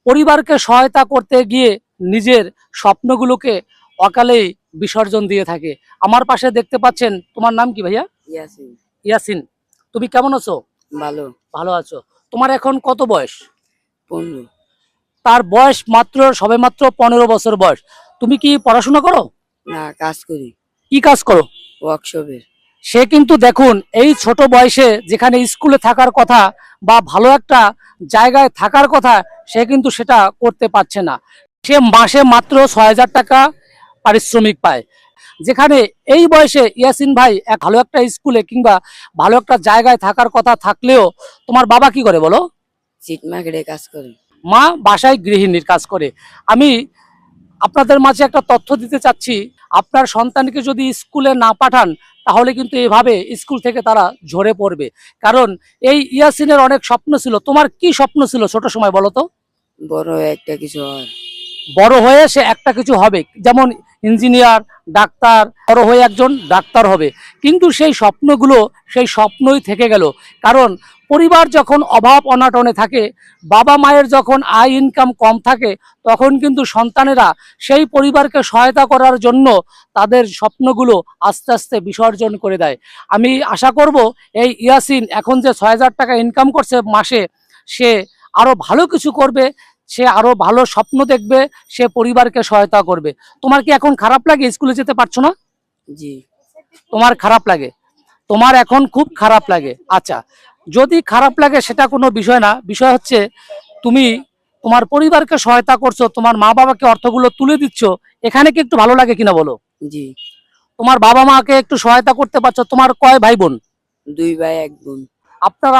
পরিবারকে সহায়তা করতে গিয়ে নিজের স্বপ্নগুলোকে অকালেই বিসর্জন দিয়ে থাকে। আমার পাশে দেখতে পাচ্ছেন, তোমার নাম কি ভাইয়া? ইয়াসিন। ইয়াসিন, তুমি কেমন আছো? ভালো। ভালো আছো? তোমার এখন কত বয়স? 15। তার বয়স মাত্র সবে মাত্র 15 বছর বয়স। তুমি কি পড়াশোনা করো? না, কাজ করি কি কাজ করো? ওয়ার্কশপে। সে কিন্তু দেখুন, এই ছোট বয়সে যেখানে স্কুলে থাকার কথা বা ভালো একটা জায়গায় থাকার কথা, সে কিন্তু সেটা করতে পারছে না। সে মাসে মাত্র 6,000 টাকা পারিশ্রমিক পায়। যেখানে এই বয়সে ইয়াসিন ভাই এক ভালো একটা স্কুলে কিংবা ভালো একটা জায়গায় থাকার কথা থাকলেও, তোমার বাবা কি করে বলো? চিট মার্কেটে কাজ করে। মা বাসায় গৃহিণীর কাজ করে। আমি আপনাদের মাঝে একটা তথ্য দিতে চাচ্ছি, আপনার সন্তানকে যদি স্কুলে না পাঠান তাহলে কিন্তু এভাবে স্কুল থেকে তারা ঝরে পড়বে। কারণ এই ইয়াসিনের অনেক স্বপ্ন ছিল। তোমার কি স্বপ্ন ছিল ছোট সময় বলো তো? বড় একটা কিছু হয়। বড় হয়ে সে একটা কিছু হবে, যেমন ইঞ্জিনিয়ার, ডাক্তার, বড় হয়ে একজন ডাক্তার হবে। কিন্তু সেই স্বপ্নগুলো সেই স্বপ্নই থেকে গেল। কারণ পরিবার যখন অভাব অনাটনে থাকে, বাবা মায়ের যখন আয় ইনকাম কম থাকে, তখন কিন্তু সন্তানেরা সেই পরিবারকে সহায়তা করার জন্য তাদের স্বপ্নগুলো আস্তে আস্তে বিসর্জন করে দেয়। আমি আশা করব এই ইয়াসিন এখন যে 6,000 টাকা ইনকাম করছে মাসে, সে আরো ভালো কিছু করবে, সে আরো ভালো স্বপ্ন দেখবে, সে পরিবারকে সহায়তা করবে। তোমার কি এখন খারাপ লাগে স্কুলে যেতে পারছো না? জি। তোমার খারাপ লাগে? তোমার এখন খুব খারাপ লাগে। আচ্ছা, যদি খারাপ লাগে সেটা কোনো বিষয় না, বিষয় হচ্ছে তুমি তোমার পরিবারকে সহায়তা করছো, তোমার মা বাবাকে অর্থগুলো তুলে দিচ্ছ, এখানে কি একটু ভালো লাগে কিনা বলো? জি। তোমার বাবা মাকে একটু সহায়তা করতে পারছো। তোমার কয় ভাই বোন? 2 ভাই 1 বোন।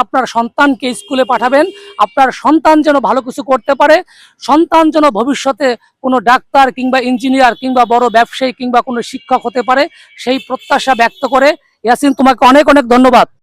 আপনার সন্তানকে স্কুলে পাঠাবেন, আপনার সন্তান যেন ভালো কিছু করতে পারে, সন্তান যেন ভবিষ্যতে কোনো ডাক্তার কিংবা ইঞ্জিনিয়ার কিংবা বড় ব্যবসায়ী কিংবা কোনো শিক্ষক হতে পারে, সেই প্রত্যাশা ব্যক্ত করে ইয়াসিন তোমাকে অনেক অনেক ধন্যবাদ।